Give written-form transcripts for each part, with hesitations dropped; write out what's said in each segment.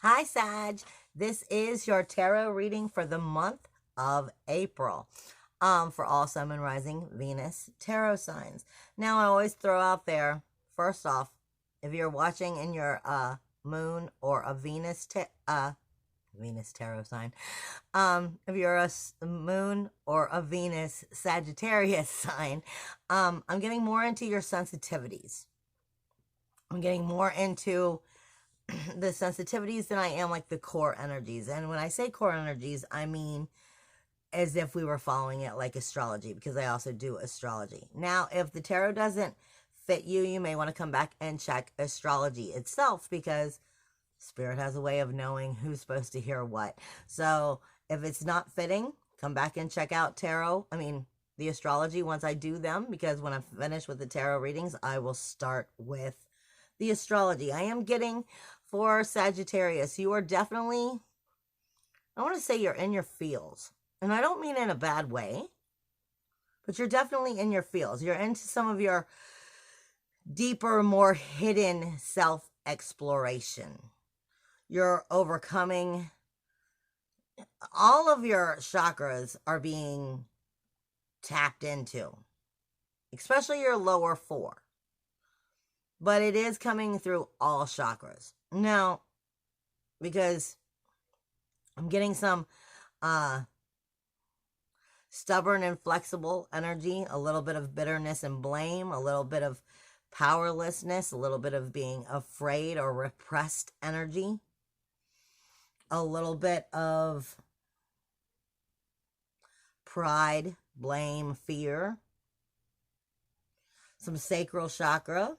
Hi, Sag. This is your tarot reading for the month of April. For all Sun and Rising Venus tarot signs. Now, I always throw out there, first off, if you're watching in your moon or a Venus tarot sign, if you're a moon or a Venus Sagittarius sign, I'm getting more into your sensitivities. I'm getting more into the sensitivities than I am like the core energies. And when I say core energies, I mean as if we were following it like astrology, because I also do astrology. Now, if the tarot doesn't fit you, you may want to come back and check astrology itself, because Spirit has a way of knowing who's supposed to hear what. So if it's not fitting, come back and check out the astrology once I do them, because when I'm finished with the tarot readings, I will start with the astrology. I am getting for Sagittarius, you are definitely, I want to say you're in your feels. And I don't mean in a bad way, but you're definitely in your feels. You're into some of your deeper, more hidden self-exploration. You're overcoming, all of your chakras are being tapped into, especially your lower four. But it is coming through all chakras. Now, because I'm getting some stubborn and flexible energy, a little bit of bitterness and blame, a little bit of powerlessness, a little bit of being afraid or repressed energy, a little bit of pride, blame, fear, some sacral chakra.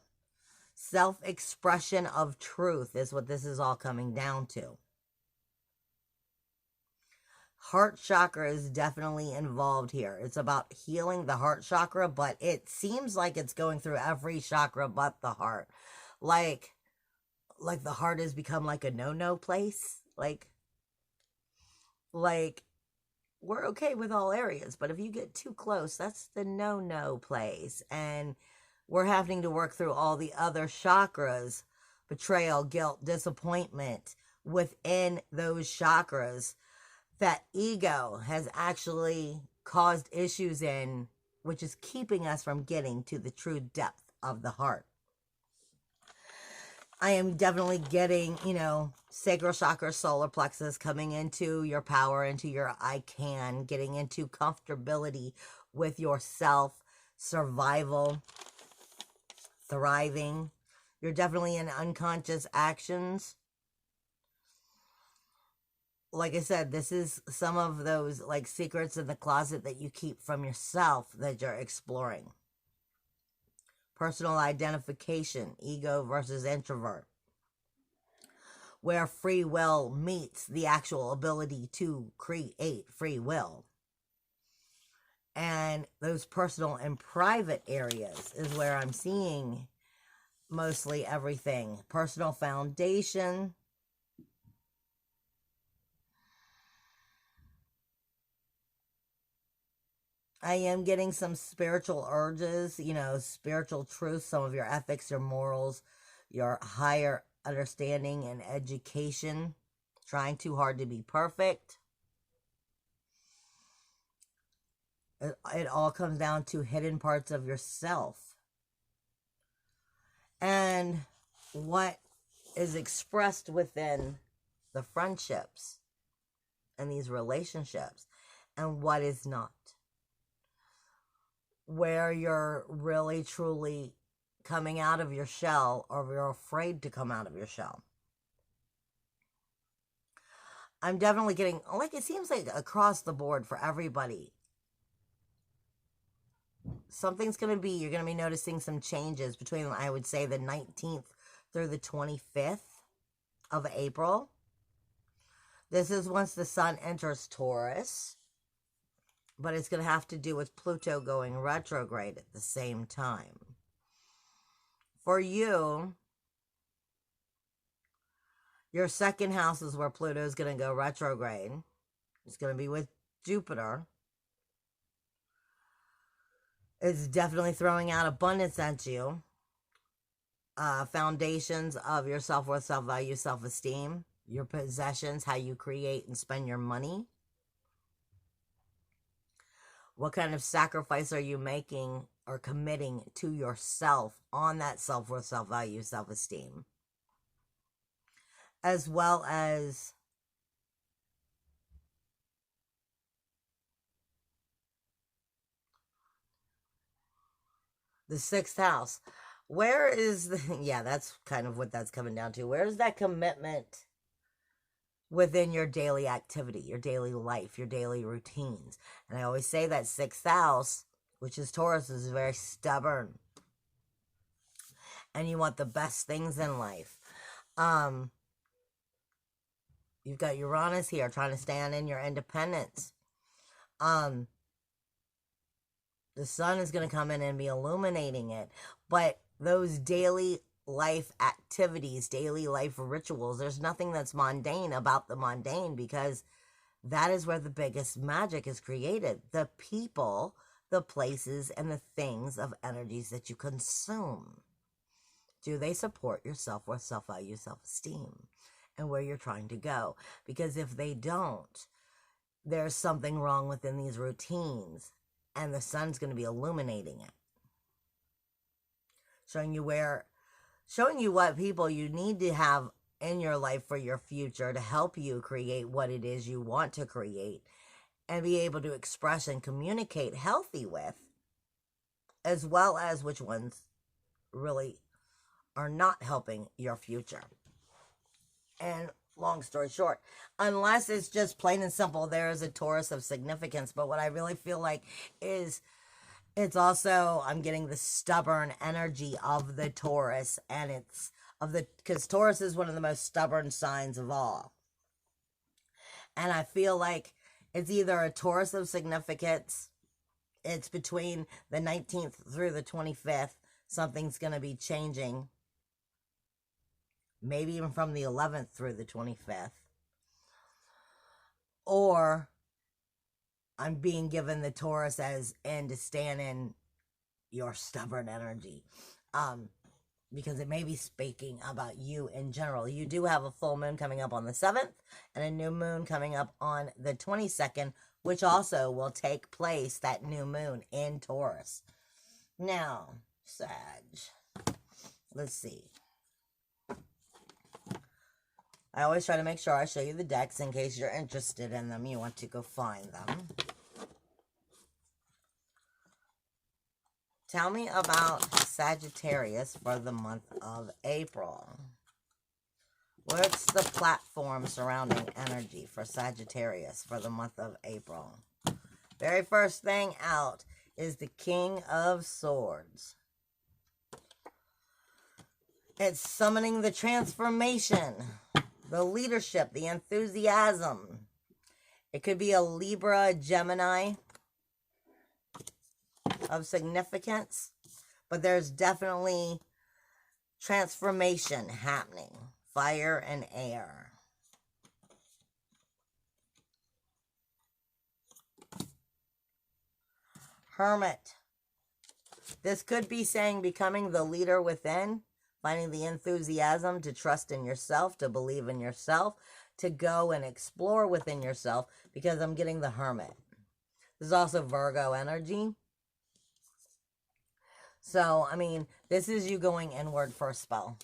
Self-expression of truth is what this is all coming down to. Heart chakra is definitely involved here. It's about healing the heart chakra, but it seems like it's going through every chakra but the heart. Like the heart has become like a no-no place. Like we're okay with all areas, but if you get too close, that's the no-no place. And we're having to work through all the other chakras, betrayal, guilt, disappointment within those chakras that ego has actually caused issues in, which is keeping us from getting to the true depth of the heart. I am definitely getting, sacral chakra, solar plexus, coming into your power, into your I can, getting into comfortability with yourself, survival, thriving. You're definitely in unconscious actions. Like I said, this is some of those like secrets in the closet that you keep from yourself that you're exploring. Personal identification, ego versus introvert, where free will meets the actual ability to create free will. And those personal and private areas is where I'm seeing mostly everything. Personal foundation. I am getting some spiritual urges, spiritual truth, some of your ethics, your morals, your higher understanding and education, trying too hard to be perfect. It all comes down to hidden parts of yourself. And what is expressed within the friendships and these relationships, and what is not. Where you're really, truly coming out of your shell, or you're afraid to come out of your shell. I'm definitely getting, it seems like across the board for everybody, something's going to be, you're going to be noticing some changes between, I would say, the 19th through the 25th of April. This is once the sun enters Taurus, but it's going to have to do with Pluto going retrograde at the same time. For you, your second house is where Pluto is going to go retrograde. It's going to be with Jupiter. It's definitely throwing out abundance at you. Foundations of your self-worth, self-value, self-esteem. your possessions, how you create and spend your money. What kind of sacrifice are you making or committing to yourself on that self-worth, self-value, self-esteem? As well as the sixth house. Where is the, yeah, that's kind of what that's coming down to. Where's that commitment within your daily activity, your daily life, your daily routines? And I always say that sixth house, which is Taurus, is very stubborn. And you want the best things in life. You've got Uranus here trying to stand in your independence. The sun is going to come in and be illuminating it. But those daily life activities, daily life rituals, there's nothing that's mundane about the mundane, because that is where the biggest magic is created. The people, the places, and the things of energies that you consume. Do they support your self-worth, self-value, self-esteem, and where you're trying to go? Because if they don't, there's something wrong within these routines, and the sun's going to be illuminating it. Showing you what people you need to have in your life for your future to help you create what it is you want to create and be able to express and communicate healthy with, as well as which ones really are not helping your future. And long story short, unless it's just plain and simple, there is a Taurus of significance. But what I really feel like is it's also, I'm getting the stubborn energy of the Taurus, and it's because Taurus is one of the most stubborn signs of all. And I feel like it's either a Taurus of significance, it's between the 19th through the 25th, something's going to be changing. Maybe even from the 11th through the 25th. Or I'm being given the Taurus as in to stand in your stubborn energy. Because it may be speaking about you in general. You do have a full moon coming up on the 7th and a new moon coming up on the 22nd, which also will take place, that new moon, in Taurus. Now, Sag, let's see. I always try to make sure I show you the decks in case you're interested in them. You want to go find them. Tell me about Sagittarius for the month of April. What's the platform surrounding energy for Sagittarius for the month of April? Very first thing out is the King of Swords. It's summoning the transformation, the leadership, the enthusiasm. It could be a Libra, Gemini of significance, but there's definitely transformation happening. Fire and air. Hermit. This could be saying becoming the leader within, finding the enthusiasm to trust in yourself, to believe in yourself, to go and explore within yourself, because I'm getting the Hermit. This is also Virgo energy. So, I mean, this is you going inward for a spell.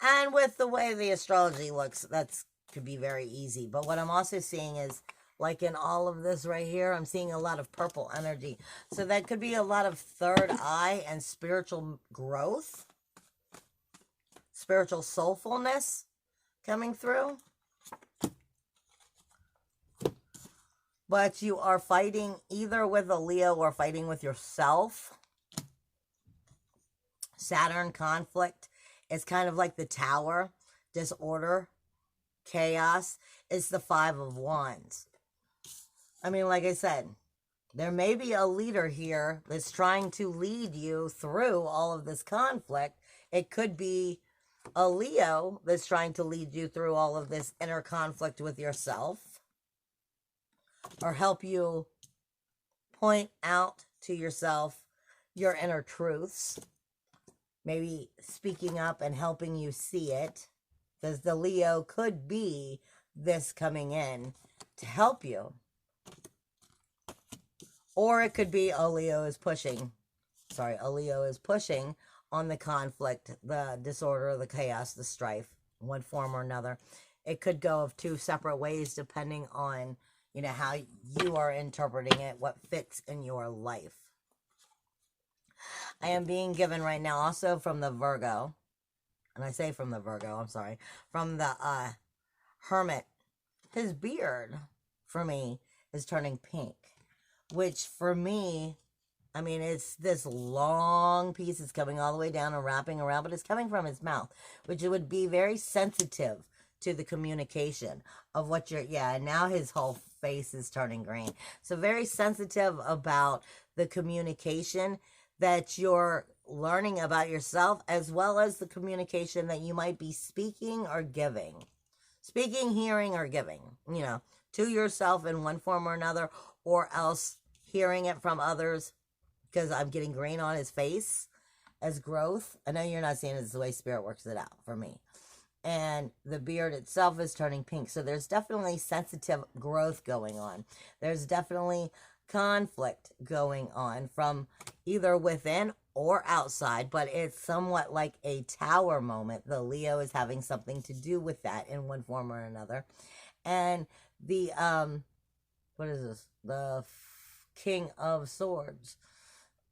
And with the way the astrology looks, that's could be very easy. But what I'm also seeing is, like in all of this right here, I'm seeing a lot of purple energy. So that could be a lot of third eye and spiritual growth, spiritual soulfulness coming through. But you are fighting either with a Leo or fighting with yourself. Saturn conflict. It's kind of like the Tower, disorder, chaos. It's the Five of Wands. I mean, like I said, there may be a leader here that's trying to lead you through all of this conflict. It could be a Leo that's trying to lead you through all of this inner conflict with yourself, or help you point out to yourself your inner truths. Maybe speaking up and helping you see it. because the Leo could be this coming in to help you. Or it could be a Leo is pushing on the conflict, the disorder, the chaos, the strife, one form or another. It could go of two separate ways depending on, you know, how you are interpreting it, what fits in your life. I am being given right now also from the Virgo, and I say from the Virgo, I'm sorry, from the Hermit. His beard, for me, is turning pink, which for me, I mean, it's this long piece. It's coming all the way down and wrapping around, but it's coming from his mouth, which it would be very sensitive to the communication of what you're, yeah, and now his whole face is turning green. So very sensitive about the communication that you're learning about yourself, as well as the communication that you might be speaking or giving. Speaking, hearing, or giving, you know, to yourself in one form or another, or else hearing it from others, because I'm getting green on his face as growth. I know you're not seeing it, it's the way Spirit works it out for me. And the beard itself is turning pink. So there's definitely sensitive growth going on. There's definitely conflict going on from either within or outside, but it's somewhat like a tower moment. The Leo is having something to do with that in one form or another. And the, what is this? The King of Swords.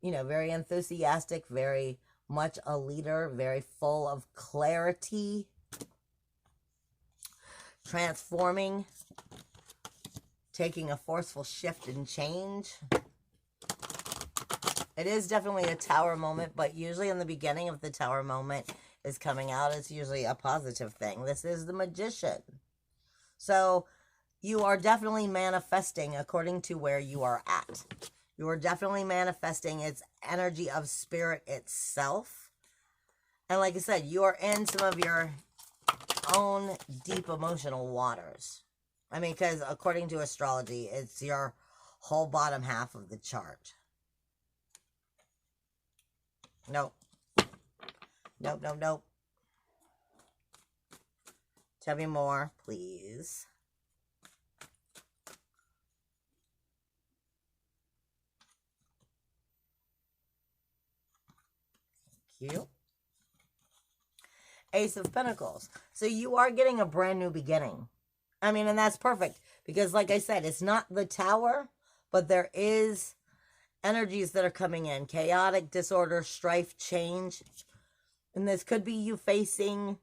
You know, very enthusiastic, very much a leader, very full of clarity, transforming, taking a forceful shift and change. It is definitely a tower moment, but usually in the beginning of the tower moment is coming out, it's usually a positive thing. This is the Magician. So you are definitely manifesting according to where you are at. You are definitely manifesting its energy of Spirit itself. And like I said, you are in some of your own deep emotional waters. I mean, because according to astrology, it's your whole bottom half of the chart. Nope. Nope, nope, nope. Tell me more, please. Thank you. Ace of Pentacles. So you are getting a brand new beginning. I mean, and that's perfect. Because like I said, it's not the tower, but there is energies that are coming in. Chaotic, disorder, strife, change. And this could be you facing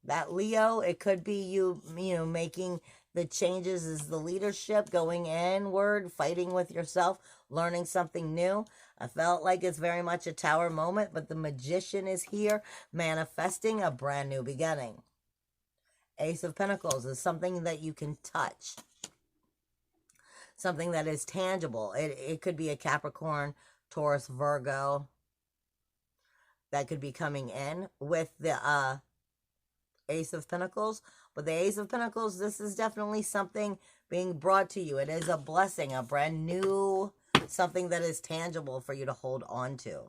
that Leo. It could be you know, making the changes as the leadership, going inward, fighting with yourself, learning something new. I felt like it's very much a tower moment, but the Magician is here manifesting a brand new beginning. Ace of Pentacles is something that you can touch. Something that is tangible. It could be a Capricorn, Taurus, Virgo that could be coming in with the Ace of Pentacles. But the Ace of Pentacles, this is definitely something being brought to you. It is a blessing, a brand new, something that is tangible for you to hold on to.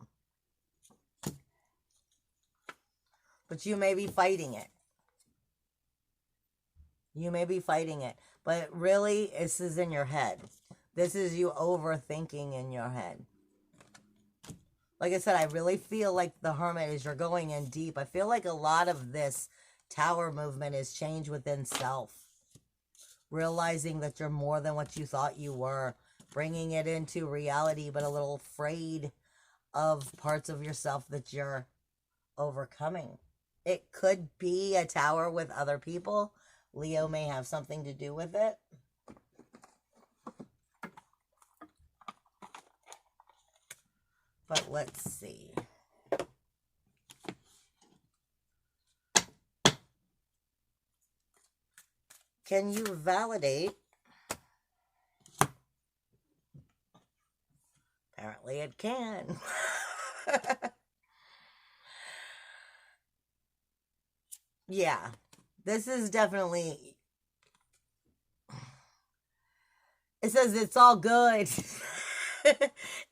But you may be fighting it. You may be fighting it. But really, this is in your head. This is you overthinking in your head. Like I said, I really feel like the Hermit, as you're going in deep, I feel like a lot of this tower movement is change within self. Realizing that you're more than what you thought you were. Bringing it into reality, but a little afraid of parts of yourself that you're overcoming. It could be a tower with other people. Leo may have something to do with it. But let's see. Can you validate? Apparently it can. Yeah. This is definitely... It says it's all good.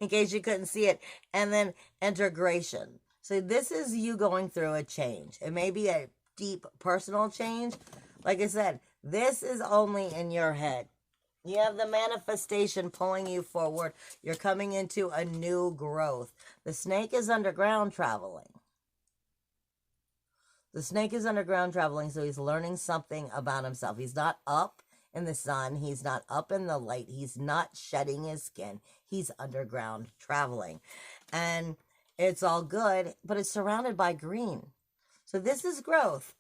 In case you couldn't see it. And then integration. So this is you going through a change. It may be a deep personal change, like I said, this is only in your head. You have the manifestation pulling you forward. You're coming into a new growth. The snake is underground traveling. The snake is underground traveling, so he's learning something about himself. He's not up in the sun. He's not up in the light. He's not shedding his skin. He's underground traveling. And it's all good, but it's surrounded by green. So this is growth.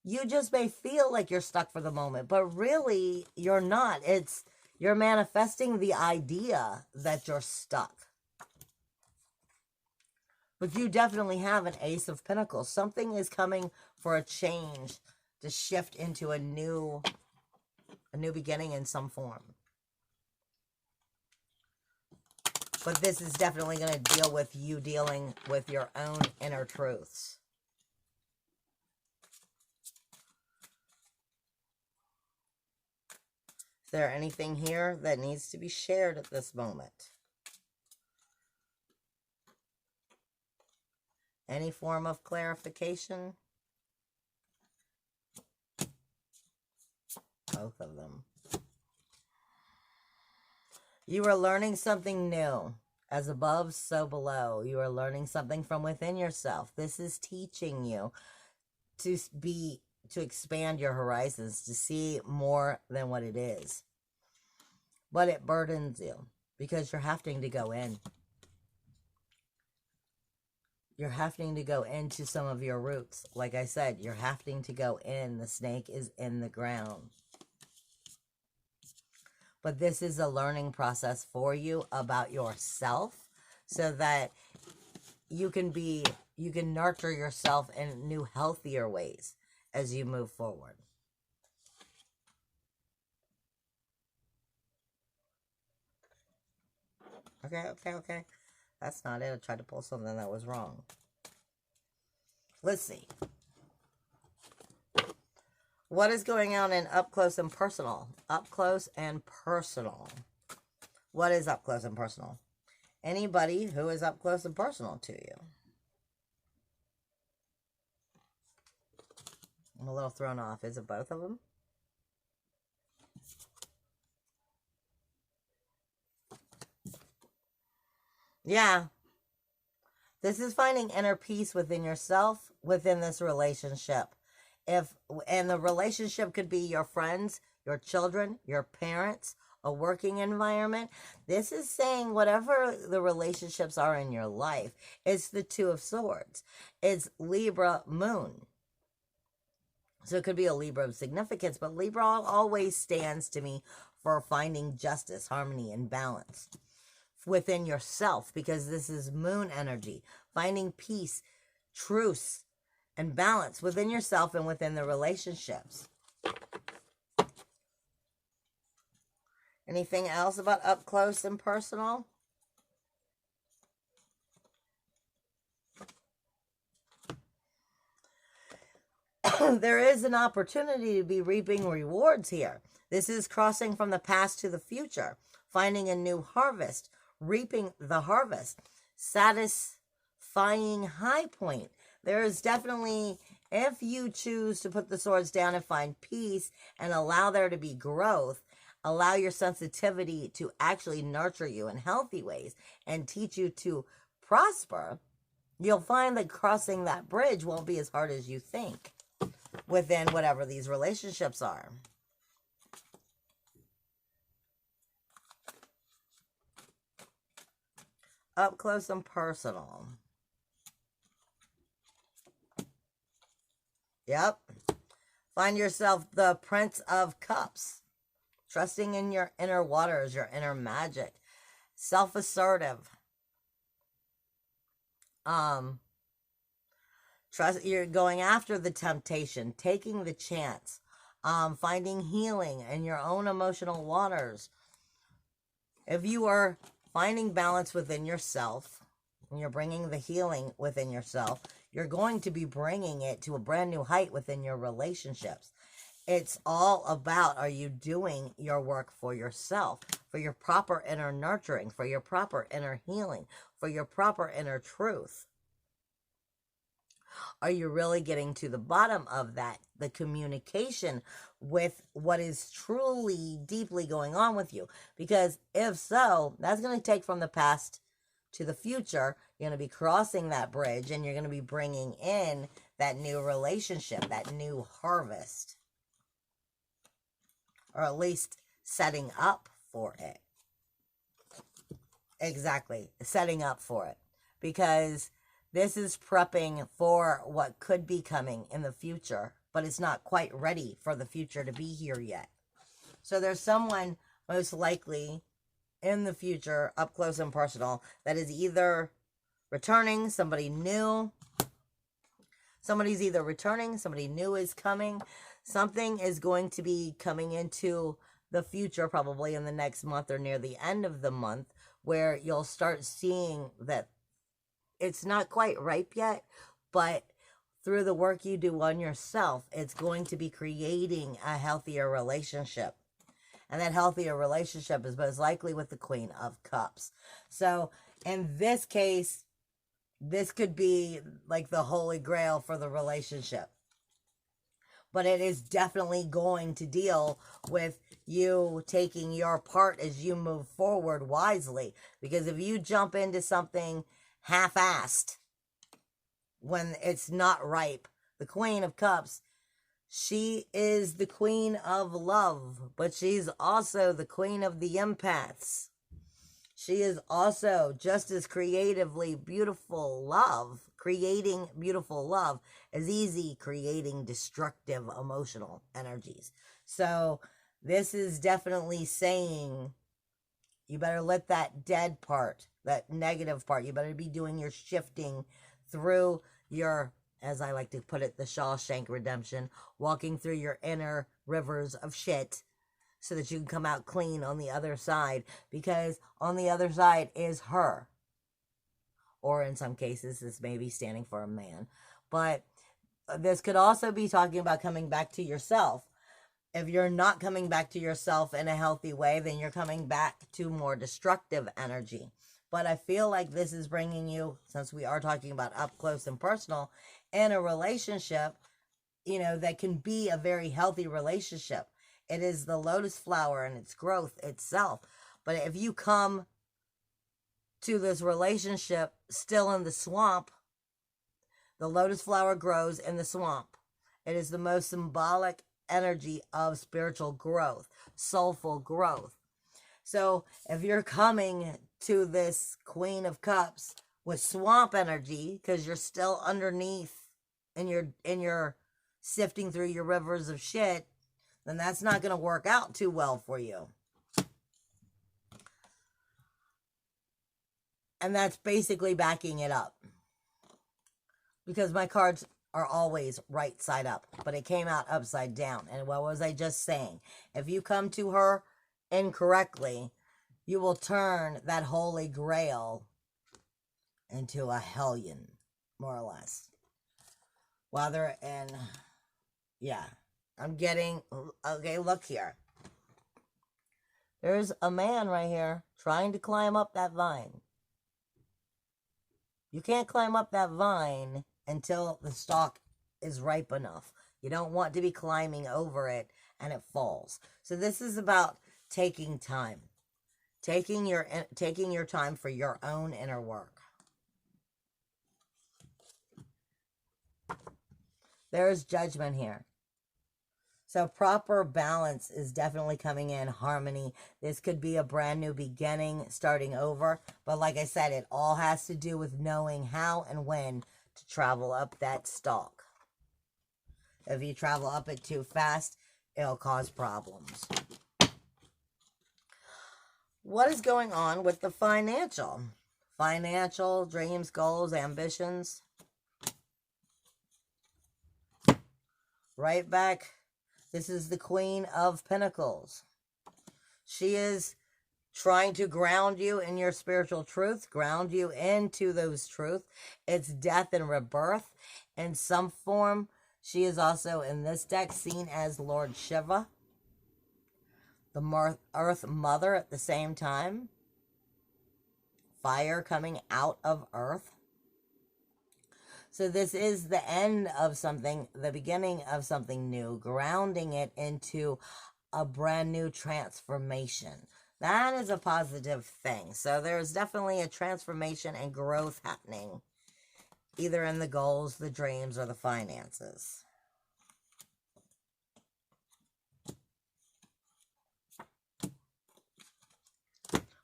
You just may feel like you're stuck for the moment, but really you're not. You're manifesting the idea that you're stuck. But you definitely have an Ace of Pentacles. Something is coming for a change, to shift into a new beginning in some form. But this is definitely going to deal with you dealing with your own inner truths. Is there anything here that needs to be shared at this moment? Any form of clarification? Both of them. You are learning something new. As above, so below. You are learning something from within yourself. This is teaching you to expand your horizons, to see more than what it is. But it burdens you because you're having to go in. You're having to go into some of your roots. Like I said, you're having to go in. The snake is in the ground. But this is a learning process for you about yourself, so that you can nurture yourself in new, healthier ways as you move forward. Okay. That's not it. I tried to pull something that was wrong. Let's see. What is going on in up close and personal? Up close and personal. What is up close and personal? Anybody who is up close and personal to you. I'm a little thrown off. Is it both of them? Yeah. This is finding inner peace within yourself, within this relationship. And the relationship could be your friends, your children, your parents, a working environment. This is saying whatever the relationships are in your life, it's the Two of Swords. It's Libra moon. So it could be a Libra of significance, but Libra always stands to me for finding justice, harmony, and balance within yourself, because this is moon energy, finding peace, truce, and balance within yourself and within the relationships. Anything else about up close and personal? There is an opportunity to be reaping rewards here. This is crossing from the past to the future, finding a new harvest, reaping the harvest, satisfying high point. There is definitely, if you choose to put the swords down and find peace and allow there to be growth, allow your sensitivity to actually nurture you in healthy ways and teach you to prosper, you'll find that crossing that bridge won't be as hard as you think within whatever these relationships are. Up close and personal. Yep. Find yourself the Prince of Cups. Trusting in your inner waters, your inner magic. Self-assertive. You're going after the temptation, taking the chance, finding healing in your own emotional waters. If you are finding balance within yourself, and you're bringing the healing within yourself, you're going to be bringing it to a brand new height within your relationships. It's all about, are you doing your work for yourself, for your proper inner nurturing, for your proper inner healing, for your proper inner truth? Are you really getting to the bottom of that? The communication with what is truly deeply going on with you? Because if so, that's going to take from the past to the future. You're going to be crossing that bridge, and you're going to be bringing in that new relationship, that new harvest, or at least setting up for it. Exactly, setting up for it, because this is prepping for what could be coming in the future, but it's not quite ready for the future to be here yet. So there's someone most likely in the future, up close and personal, that is either returning, somebody new. Somebody's either returning, somebody new is coming. Something is going to be coming into the future, probably in the next month or near the end of the month, where you'll start seeing that it's not quite ripe yet, but through the work you do on yourself, it's going to be creating a healthier relationship. And that healthier relationship is most likely with the Queen of Cups. So in this case, this could be like the holy grail for the relationship. But it is definitely going to deal with you taking your part as you move forward wisely. Because if you jump into something half-assed when it's not ripe, the Queen of Cups, she is the queen of love, but she's also the queen of the empaths. She is also just as creatively beautiful love. Creating beautiful love is easy creating destructive emotional energies. So this is definitely saying you better let that dead part, that negative part, you better be doing your shifting through your, as I like to put it, the Shawshank Redemption, walking through your inner rivers of shit so that you can come out clean on the other side, because on the other side is her. Or in some cases, this may be standing for a man. But this could also be talking about coming back to yourself. If you're not coming back to yourself in a healthy way, then you're coming back to more destructive energy. But I feel like this is bringing you, since we are talking about up close and personal, in a relationship, you know, that can be a very healthy relationship. It is the lotus flower and its growth itself. But if you come to this relationship still in the swamp, the lotus flower grows in the swamp. It is the most symbolic energy of spiritual growth, soulful growth. So if you're coming to this Queen of Cups with swamp energy, because you're still underneath and you're sifting through your rivers of shit, then that's not going to work out too well for you. And that's basically backing it up. Because my cards are always right side up, but it came out upside down. And what was I just saying? If you come to her incorrectly, you will turn that holy grail into a hellion, more or less. Whether in, yeah, I'm getting, okay, look here. There's a man right here trying to climb up that vine. You can't climb up that vine until the stalk is ripe enough. You don't want to be climbing over it and it falls. So this is about taking time. Taking your time for your own inner work. There's judgment here. So proper balance is definitely coming in, harmony. This could be a brand new beginning, starting over. But like I said, it all has to do with knowing how and when to travel up that stalk. If you travel up it too fast, it'll cause problems. What is going on with the financial? Financial, dreams, goals, ambitions. Right back. This is the Queen of Pentacles. She is trying to ground you in your spiritual truth, ground you into those truths. It's death and rebirth in some form. She is also in this deck seen as Lord Shiva, the Earth Mother at the same time. Fire coming out of Earth. So this is the end of something, the beginning of something new, grounding it into a brand new transformation. That is a positive thing. So there's definitely a transformation and growth happening, either in the goals, the dreams, or the finances.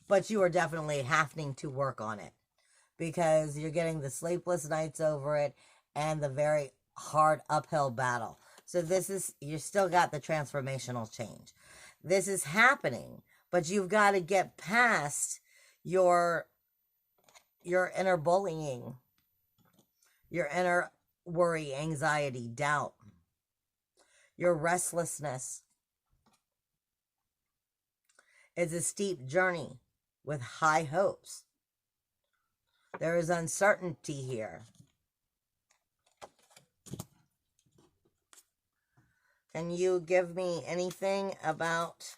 But you are definitely having to work on it, because you're getting the sleepless nights over it and the very hard uphill battle. So this is, you still got the transformational change. This is happening, but you've got to get past your inner bullying, your inner worry, anxiety, doubt, your restlessness. It's a steep journey with high hopes. There is uncertainty here. Can you give me anything about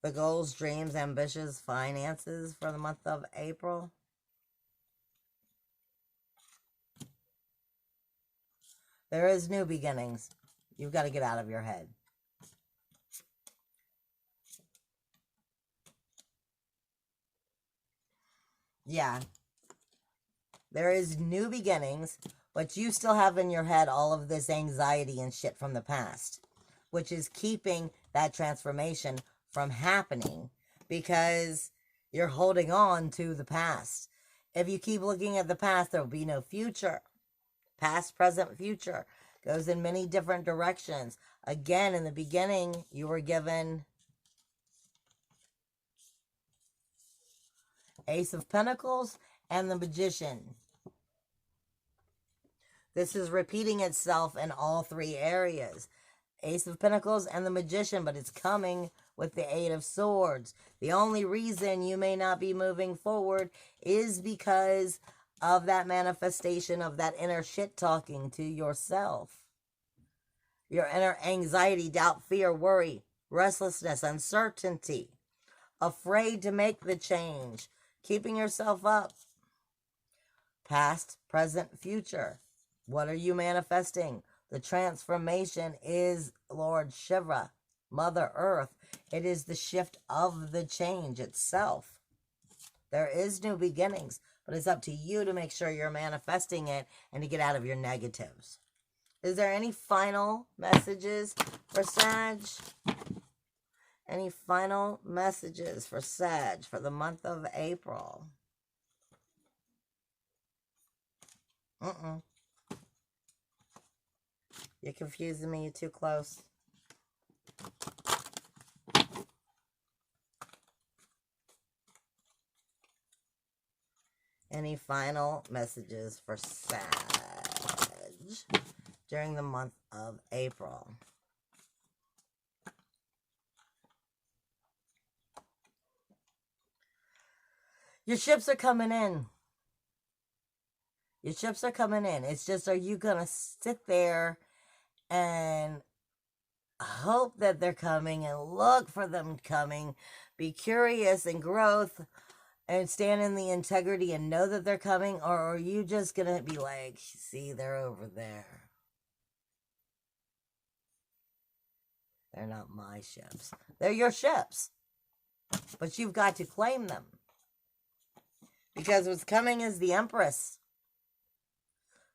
the goals, dreams, ambitions, finances for the month of April? There is new beginnings. You've got to get out of your head. Yeah. There is new beginnings, but you still have in your head all of this anxiety and shit from the past, which is keeping that transformation from happening because you're holding on to the past. If you keep looking at the past, there will be no future. Past, present, future goes in many different directions. Again, in the beginning, you were given Ace of Pentacles and the Magician. This is repeating itself in all three areas. Ace of Pentacles and the Magician, but it's coming with the Eight of Swords. The only reason you may not be moving forward is because of that manifestation of that inner shit talking to yourself. Your inner anxiety, doubt, fear, worry, restlessness, uncertainty, afraid to make the change, keeping yourself up. Past, present, future. What are you manifesting? The transformation is Lord Shiva, Mother Earth. It is the shift of the change itself. There is new beginnings, but it's up to you to make sure you're manifesting it and to get out of your negatives. Is there any final messages for Sag? Any final messages for Sag for the month of April? You're confusing me. You're too close. Any final messages for Sag during the month of April? Your ships are coming in. Your ships are coming in. It's just, are you going to sit there and hope that they're coming and look for them coming, be curious and growth and stand in the integrity and know that they're coming? Or are you just going to be like, see, they're over there. They're not my ships. They're your ships. But you've got to claim them. Because what's coming is the Empress.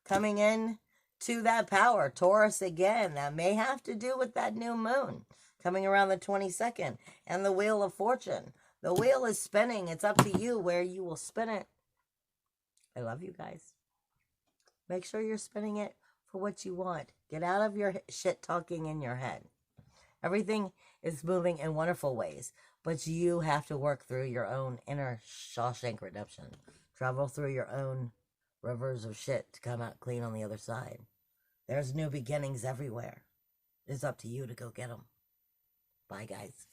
Coming in to that power. Taurus again. That may have to do with that new moon. Coming around the 22nd. And the Wheel of Fortune. The wheel is spinning. It's up to you where you will spin it. I love you guys. Make sure you're spinning it for what you want. Get out of your shit talking in your head. Everything is moving in wonderful ways, but you have to work through your own inner Shawshank Redemption. Travel through your own rivers of shit to come out clean on the other side. There's new beginnings everywhere. It's up to you to go get them. Bye, guys.